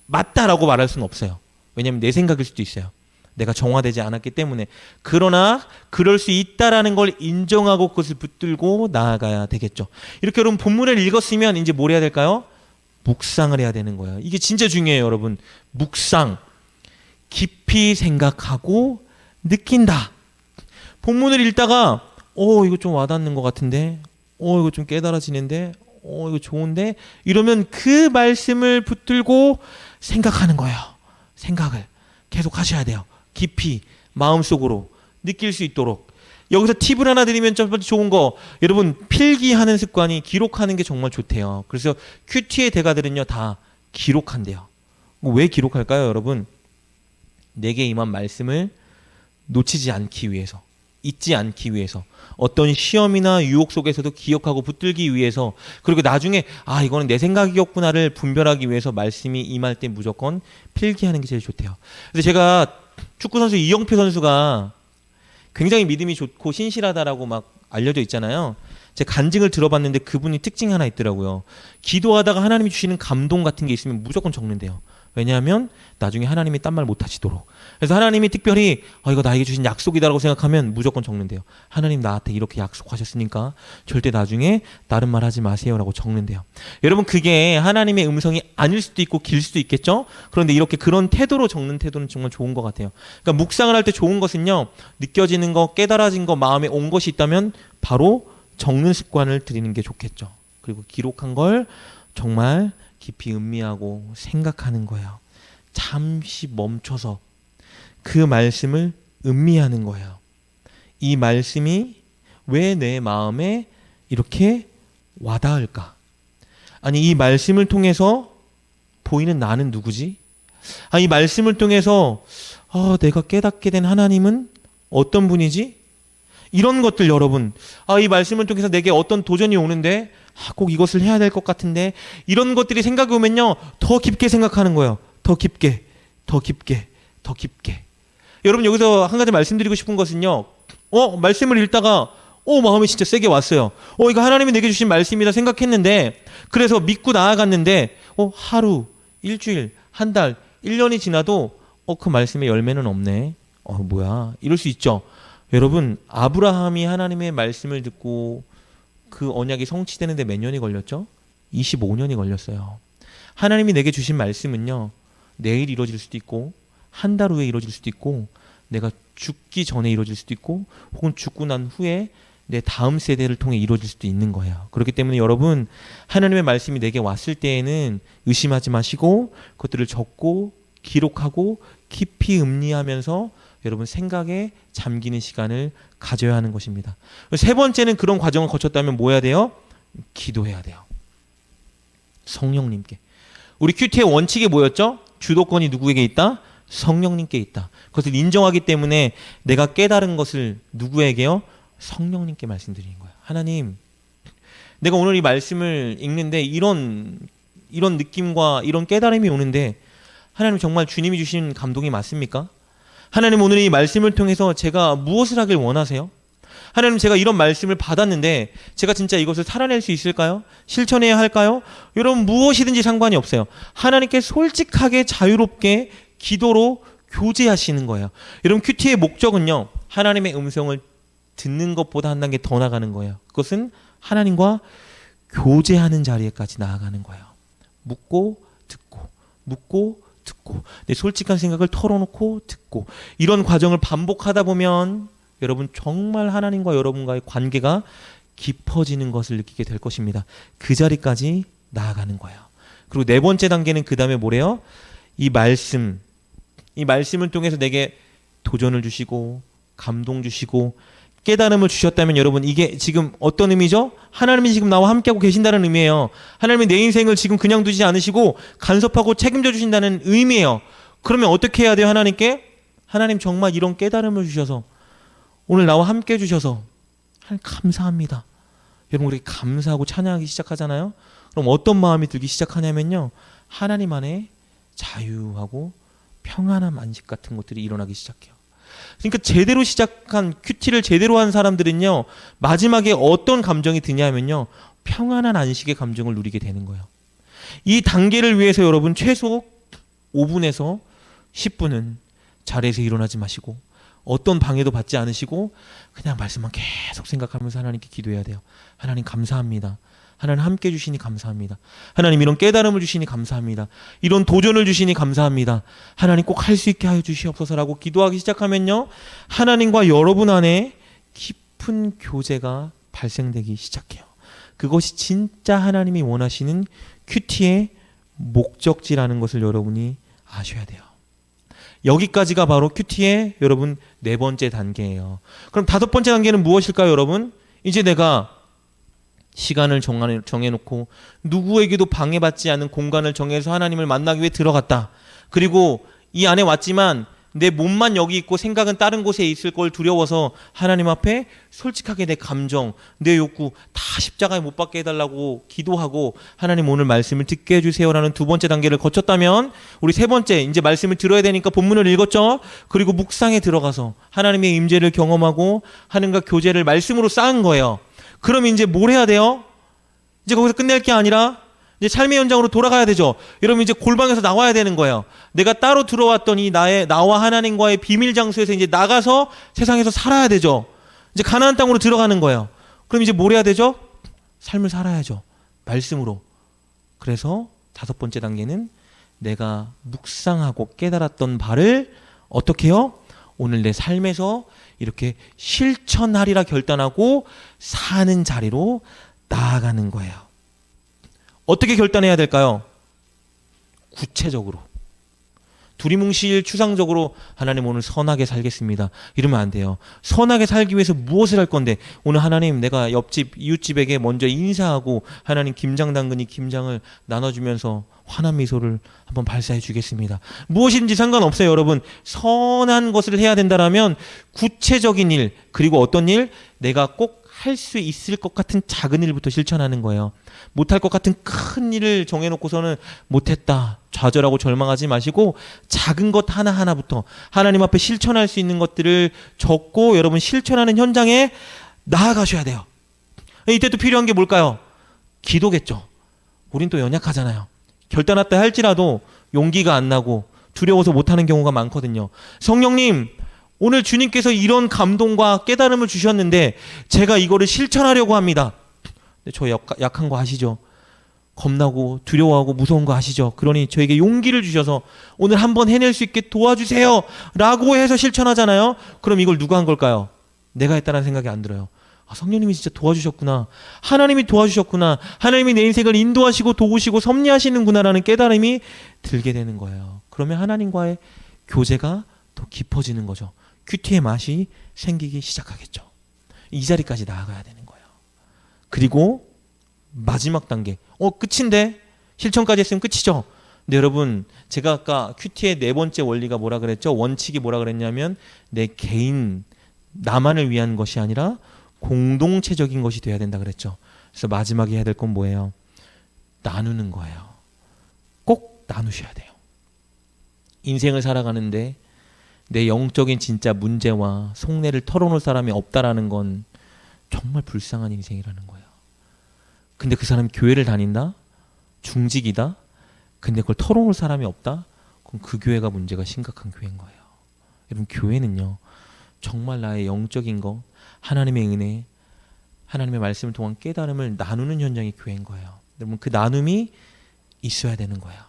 맞다라고 말할 수는 없어요. 왜냐하면 내 생각일 수도 있어요. 내가 정화되지 않았기 때문에. 그러나 그럴 수 있다라는 걸 인정하고 그것을 붙들고 나아가야 되겠죠. 이렇게 여러분 본문을 읽었으면 이제 뭘 해야 될까요? 묵상을 해야 되는 거예요. 이게 진짜 중요해요, 여러분. 묵상. 깊이 생각하고 느낀다. 본문을 읽다가 이거 좀 와닿는 것 같은데, 이거 좀 깨달아지는데, 이거 좋은데, 이러면 그 말씀을 붙들고 생각하는 거예요. 생각을 계속 하셔야 돼요. 깊이 마음속으로 느낄 수 있도록. 여기서 팁을 하나 드리면 첫 번째 좋은 거, 여러분 필기하는 습관이, 기록하는 게 정말 좋대요. 그래서 큐티의 대가들은요 다 기록한대요. 왜 기록할까요, 여러분? 내게 임한 말씀을 놓치지 않기 위해서, 잊지 않기 위해서, 어떤 시험이나 유혹 속에서도 기억하고 붙들기 위해서, 그리고 나중에 이거는 내 생각이었구나를 분별하기 위해서 말씀이 임할 때 무조건 필기하는 게 제일 좋대요. 그래서 제가 축구선수 이영표 선수가 굉장히 믿음이 좋고 신실하다라고 막 알려져 있잖아요. 제가 간증을 들어봤는데 그분이 특징이 하나 있더라고요. 기도하다가 하나님이 주시는 감동 같은 게 있으면 무조건 적는데요. 왜냐하면 나중에 하나님이 딴 말 못하시도록. 그래서 하나님이 특별히 이거 나에게 주신 약속이다라고 생각하면 무조건 적는데요. 하나님 나한테 이렇게 약속하셨으니까 절대 나중에 다른 말 하지 마세요라고 적는데요. 여러분 그게 하나님의 음성이 아닐 수도 있고 길 수도 있겠죠. 그런데 이렇게 그런 태도로 적는 태도는 정말 좋은 것 같아요. 그러니까 묵상을 할 때 좋은 것은요, 느껴지는 거, 깨달아진 거, 마음에 온 것이 있다면 바로 적는 습관을 들이는 게 좋겠죠. 그리고 기록한 걸 정말 깊이 음미하고 생각하는 거예요. 잠시 멈춰서 그 말씀을 음미하는 거예요. 이 말씀이 왜 내 마음에 이렇게 와닿을까? 아니, 이 말씀을 통해서 보이는 나는 누구지? 이 말씀을 통해서 내가 깨닫게 된 하나님은 어떤 분이지? 이런 것들 여러분, 이 말씀을 통해서 내게 어떤 도전이 오는데 꼭 이것을 해야 될 것 같은데, 이런 것들이 생각이 오면요 더 깊게 생각하는 거예요. 더 깊게, 더 깊게, 더 깊게. 여러분 여기서 한 가지 말씀드리고 싶은 것은요, 말씀을 읽다가 마음이 진짜 세게 왔어요. 이거 하나님이 내게 주신 말씀이다 생각했는데, 그래서 믿고 나아갔는데 하루, 일주일, 한 달, 1년이 지나도 그 말씀에 열매는 없네. 뭐야. 이럴 수 있죠. 여러분, 아브라함이 하나님의 말씀을 듣고 그 언약이 성취되는데 몇 년이 걸렸죠? 25년이 걸렸어요. 하나님이 내게 주신 말씀은요, 내일 이루어질 수도 있고 한 달 후에 이루어질 수도 있고 내가 죽기 전에 이루어질 수도 있고 혹은 죽고 난 후에 내 다음 세대를 통해 이루어질 수도 있는 거예요. 그렇기 때문에 여러분, 하나님의 말씀이 내게 왔을 때에는 의심하지 마시고 그것들을 적고 기록하고 깊이 음미하면서 여러분 생각에 잠기는 시간을 가져야 하는 것입니다. 세 번째는 그런 과정을 거쳤다면 뭐 해야 돼요? 기도해야 돼요. 성령님께. 우리 큐티의 원칙이 뭐였죠? 주도권이 누구에게 있다? 성령님께 있다. 그것을 인정하기 때문에 내가 깨달은 것을 누구에게요? 성령님께 말씀드리는 거예요. 하나님, 내가 오늘 이 말씀을 읽는데 이런 느낌과 이런 깨달음이 오는데 하나님 정말 주님이 주신 감동이 맞습니까? 하나님, 오늘 이 말씀을 통해서 제가 무엇을 하길 원하세요? 하나님, 제가 이런 말씀을 받았는데 제가 진짜 이것을 살아낼 수 있을까요? 실천해야 할까요? 여러분, 무엇이든지 상관이 없어요. 하나님께 솔직하게 자유롭게 기도로 교제하시는 거예요. 여러분, 큐티의 목적은요, 하나님의 음성을 듣는 것보다 한 단계 더 나가는 거예요. 그것은 하나님과 교제하는 자리에까지 나아가는 거예요. 묻고 듣고 묻고 듣고 내 솔직한 생각을 털어놓고 듣고, 이런 과정을 반복하다 보면 여러분 정말 하나님과 여러분과의 관계가 깊어지는 것을 느끼게 될 것입니다. 그 자리까지 나아가는 거예요. 그리고 네 번째 단계는 그 다음에 뭐래요? 이 말씀을 통해서 내게 도전을 주시고 감동 주시고 깨달음을 주셨다면 여러분, 이게 지금 어떤 의미죠? 하나님이 지금 나와 함께하고 계신다는 의미예요. 하나님이 내 인생을 지금 그냥 두지 않으시고 간섭하고 책임져 주신다는 의미예요. 그러면 어떻게 해야 돼요? 하나님 정말 이런 깨달음을 주셔서 오늘 나와 함께 해주셔서 하나님 감사합니다. 여러분, 우리 감사하고 찬양하기 시작하잖아요. 그럼 어떤 마음이 들기 시작하냐면요, 하나님 안에 자유하고 평안함, 안식 같은 것들이 일어나기 시작해요. 그러니까 제대로 시작한 큐티를 제대로 한 사람들은요, 마지막에 어떤 감정이 드냐면요, 평안한 안식의 감정을 누리게 되는 거예요. 이 단계를 위해서 여러분 최소 5분에서 10분은 자리에서 일어나지 마시고 어떤 방해도 받지 않으시고 그냥 말씀만 계속 생각하면서 하나님께 기도해야 돼요. 하나님 감사합니다. 하나님 함께 주시니 감사합니다. 하나님 이런 깨달음을 주시니 감사합니다. 이런 도전을 주시니 감사합니다. 하나님 꼭 할 수 있게 하여 주시옵소서라고 기도하기 시작하면요, 하나님과 여러분 안에 깊은 교제가 발생되기 시작해요. 그것이 진짜 하나님이 원하시는 큐티의 목적지라는 것을 여러분이 아셔야 돼요. 여기까지가 바로 큐티의 여러분 네 번째 단계예요. 그럼 다섯 번째 단계는 무엇일까요, 여러분? 이제 내가 시간을 정해놓고 누구에게도 방해받지 않는 공간을 정해서 하나님을 만나기 위해 들어갔다. 그리고 이 안에 왔지만 내 몸만 여기 있고 생각은 다른 곳에 있을 걸 두려워서 하나님 앞에 솔직하게 내 감정, 내 욕구 다 십자가에 못 박게 해달라고 기도하고 하나님 오늘 말씀을 듣게 해주세요라는 두 번째 단계를 거쳤다면, 우리 세 번째 이제 말씀을 들어야 되니까 본문을 읽었죠. 그리고 묵상에 들어가서 하나님의 임재를 경험하고 하나님과 교제를 말씀으로 쌓은 거예요. 그럼 이제 뭘 해야 돼요? 이제 거기서 끝낼 게 아니라 이제 삶의 현장으로 돌아가야 되죠. 여러분, 이제 골방에서 나와야 되는 거예요. 내가 따로 들어왔던 이 나와 하나님과의 비밀 장소에서 이제 나가서 세상에서 살아야 되죠. 이제 가나안 땅으로 들어가는 거예요. 그럼 이제 뭘 해야 되죠? 삶을 살아야죠. 말씀으로. 그래서 다섯 번째 단계는 내가 묵상하고 깨달았던 바를 어떻게 해요? 오늘 내 삶에서 이렇게 실천하리라 결단하고 사는 자리로 나아가는 거예요. 어떻게 결단해야 될까요? 구체적으로. 두리뭉실 추상적으로 하나님 오늘 선하게 살겠습니다. 이러면 안 돼요. 선하게 살기 위해서 무엇을 할 건데, 오늘 하나님 내가 옆집 이웃집에게 먼저 인사하고 하나님 김장 당근이 김장을 나눠주면서 환한 미소를 한번 발사해 주겠습니다. 무엇인지 상관없어요. 여러분, 선한 것을 해야 된다라면 구체적인 일, 그리고 어떤 일, 내가 꼭 할 수 있을 것 같은 작은 일부터 실천하는 거예요. 못할 것 같은 큰 일을 정해놓고서는 못했다 좌절하고 절망하지 마시고 작은 것 하나하나부터 하나님 앞에 실천할 수 있는 것들을 적고 여러분 실천하는 현장에 나아가셔야 돼요. 이때 또 필요한 게 뭘까요? 기도겠죠. 우린 또 연약하잖아요. 결단했다 할지라도 용기가 안 나고 두려워서 못하는 경우가 많거든요. 성령님, 오늘 주님께서 이런 감동과 깨달음을 주셨는데 제가 이거를 실천하려고 합니다. 근데 저 약한 거 아시죠? 겁나고 두려워하고 무서운 거 아시죠? 그러니 저에게 용기를 주셔서 오늘 한번 해낼 수 있게 도와주세요 라고 해서 실천하잖아요. 그럼 이걸 누가 한 걸까요? 내가 했다는 생각이 안 들어요. 아, 성령님이 진짜 도와주셨구나. 하나님이 도와주셨구나. 하나님이 내 인생을 인도하시고 도우시고 섭리하시는구나라는 깨달음이 들게 되는 거예요. 그러면 하나님과의 교제가 더 깊어지는 거죠. 큐티의 맛이 생기기 시작하겠죠. 이 자리까지 나아가야 되는 거예요. 그리고 마지막 단계. 끝인데? 실천까지 했으면 끝이죠. 근데 여러분, 제가 아까 큐티의 네 번째 원리가 뭐라 그랬죠? 원칙이 뭐라 그랬냐면 내 개인, 나만을 위한 것이 아니라 공동체적인 것이 돼야 된다 그랬죠. 그래서 마지막에 해야 될 건 뭐예요? 나누는 거예요. 꼭 나누셔야 돼요. 인생을 살아가는데 내 영적인 진짜 문제와 속내를 털어놓을 사람이 없다라는 건 정말 불쌍한 인생이라는 거예요. 근데 그 사람이 교회를 다닌다? 중직이다? 근데 그걸 털어놓을 사람이 없다? 그럼 그 교회가 문제가 심각한 교회인 거예요. 여러분, 교회는요, 정말 나의 영적인 거, 하나님의 은혜, 하나님의 말씀을 통한 깨달음을 나누는 현장이 교회인 거예요. 여러분, 그 나눔이 있어야 되는 거예요.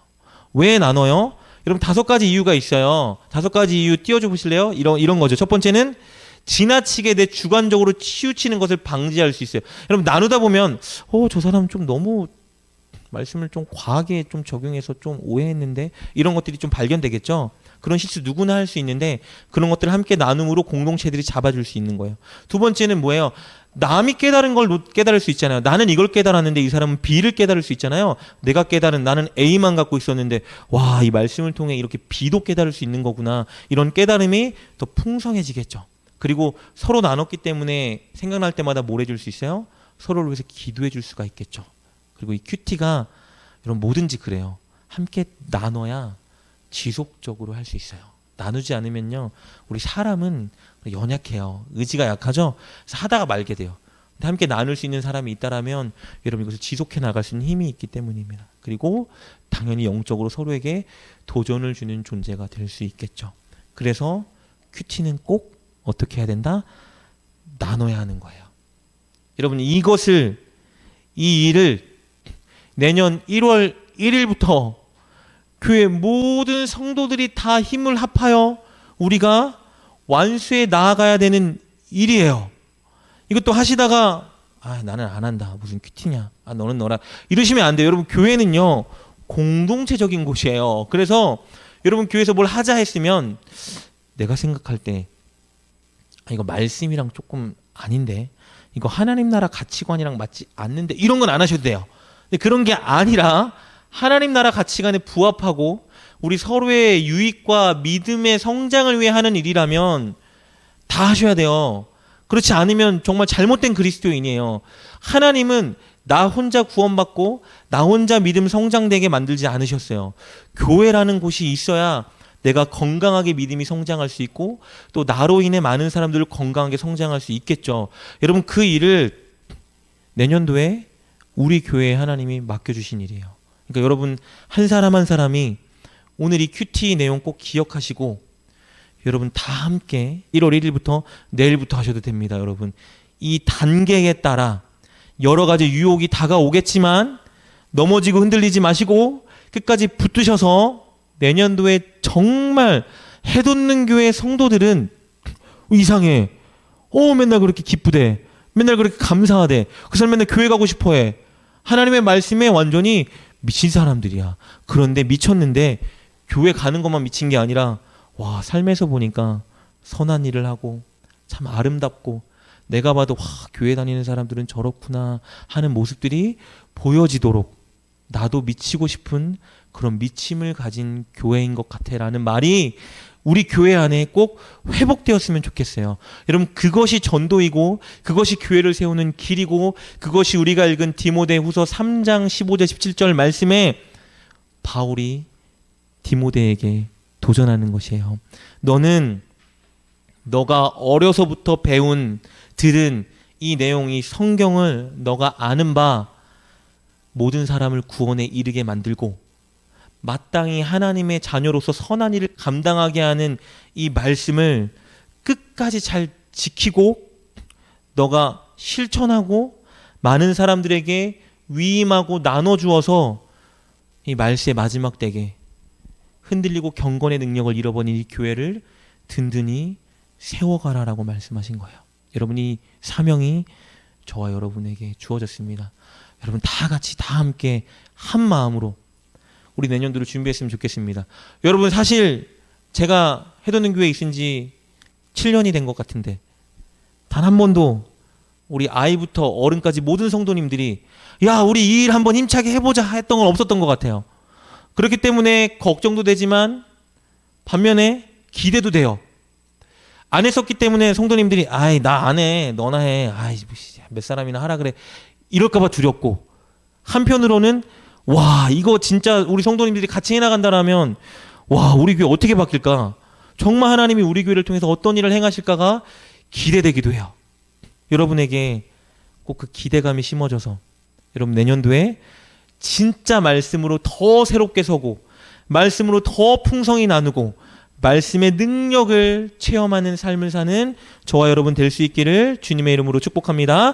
왜 나눠요? 여러분, 5가지 이유가 있어요. 5가지 이유 띄워줘 보실래요? 이런 거죠. 첫 번째는 지나치게 내 주관적으로 치우치는 것을 방지할 수 있어요. 여러분, 나누다 보면 저 사람 좀 너무 말씀을 좀 과하게 좀 적용해서 좀 오해했는데, 이런 것들이 좀 발견되겠죠. 그런 실수 누구나 할 수 있는데 그런 것들을 함께 나눔으로 공동체들이 잡아줄 수 있는 거예요. 두 번째는 뭐예요? 남이 깨달은 걸 깨달을 수 있잖아요. 나는 이걸 깨달았는데 이 사람은 B를 깨달을 수 있잖아요. 내가 깨달은, 나는 A만 갖고 있었는데 와, 이 말씀을 통해 이렇게 B도 깨달을 수 있는 거구나. 이런 깨달음이 더 풍성해지겠죠. 그리고 서로 나눴기 때문에 생각날 때마다 뭘 해줄 수 있어요? 서로를 위해서 기도해 줄 수가 있겠죠. 그리고 이 큐티가 여러분 뭐든지 그래요. 함께 나눠야 지속적으로 할 수 있어요. 나누지 않으면요, 우리 사람은 연약해요. 의지가 약하죠. 그래서 하다가 말게 돼요. 근데 함께 나눌 수 있는 사람이 있다라면 여러분 이것을 지속해 나갈 수 있는 힘이 있기 때문입니다. 그리고 당연히 영적으로 서로에게 도전을 주는 존재가 될 수 있겠죠. 그래서 큐티는 꼭 어떻게 해야 된다? 나눠야 하는 거예요. 여러분, 이 일을 내년 1월 1일부터 교회 모든 성도들이 다 힘을 합하여 우리가 완수해 나아가야 되는 일이에요. 이것도 하시다가 나는 안 한다. 무슨 큐티냐. 너는 너라. 이러시면 안 돼요. 여러분, 교회는요, 공동체적인 곳이에요. 그래서 여러분, 교회에서 뭘 하자 했으면 내가 생각할 때 이거 말씀이랑 조금 아닌데, 이거 하나님 나라 가치관이랑 맞지 않는데, 이런 건 안 하셔도 돼요. 근데 그런 게 아니라 하나님 나라 가치관에 부합하고 우리 서로의 유익과 믿음의 성장을 위해 하는 일이라면 다 하셔야 돼요. 그렇지 않으면 정말 잘못된 그리스도인이에요. 하나님은 나 혼자 구원받고 나 혼자 믿음 성장되게 만들지 않으셨어요. 교회라는 곳이 있어야 내가 건강하게 믿음이 성장할 수 있고 또 나로 인해 많은 사람들을 건강하게 성장할 수 있겠죠. 여러분, 그 일을 내년도에 우리 교회에 하나님이 맡겨주신 일이에요. 그러니까 여러분, 한 사람 한 사람이 오늘 이 큐티 내용 꼭 기억하시고 여러분 다 함께 1월 1일부터 내일부터 하셔도 됩니다. 여러분, 이 단계에 따라 여러 가지 유혹이 다가오겠지만 넘어지고 흔들리지 마시고 끝까지 붙으셔서 내년도에 정말 해돋는 교회 성도들은 이상해. 맨날 그렇게 기쁘대. 맨날 그렇게 감사하대. 그 사람 맨날 교회 가고 싶어해. 하나님의 말씀에 완전히 미친 사람들이야. 그런데 미쳤는데 교회 가는 것만 미친 게 아니라 와, 삶에서 보니까 선한 일을 하고 참 아름답고 내가 봐도 와, 교회 다니는 사람들은 저렇구나 하는 모습들이 보여지도록 나도 미치고 싶은 그런 미침을 가진 교회인 것 같아라는 말이 우리 교회 안에 꼭 회복되었으면 좋겠어요. 여러분, 그것이 전도이고 그것이 교회를 세우는 길이고 그것이 우리가 읽은 디모데후서 3장 15절 17절 말씀에 바울이 디모데에게 도전하는 것이에요. 너는 너가 어려서부터 들은 이 내용, 이 성경을 너가 아는 바 모든 사람을 구원에 이르게 만들고 마땅히 하나님의 자녀로서 선한 일을 감당하게 하는 이 말씀을 끝까지 잘 지키고 너가 실천하고 많은 사람들에게 위임하고 나눠주어서 이 말세의 마지막 때에 흔들리고 경건의 능력을 잃어버린 이 교회를 든든히 세워가라라고 말씀하신 거예요. 여러분, 이 사명이 저와 여러분에게 주어졌습니다. 여러분 다 같이 다 함께 한 마음으로 우리 내년도를 준비했으면 좋겠습니다. 여러분, 사실 제가 해돋는 교회에 있은 지 7년이 된 것 같은데 단 한 번도 우리 아이부터 어른까지 모든 성도님들이 야, 우리 이 일 한번 힘차게 해보자 했던 건 없었던 것 같아요. 그렇기 때문에 걱정도 되지만 반면에 기대도 돼요. 안 했었기 때문에 성도님들이 아이 나 안 해, 너나 해, 아이 몇 사람이나 하라 그래, 이럴까봐 두렵고, 한편으로는 와, 이거 진짜 우리 성도님들이 같이 해나간다라면 와, 우리 교회 어떻게 바뀔까, 정말 하나님이 우리 교회를 통해서 어떤 일을 행하실까가 기대되기도 해요. 여러분에게 꼭 그 기대감이 심어져서 여러분 내년도에 진짜 말씀으로 더 새롭게 서고 말씀으로 더 풍성히 나누고 말씀의 능력을 체험하는 삶을 사는 저와 여러분 될 수 있기를 주님의 이름으로 축복합니다.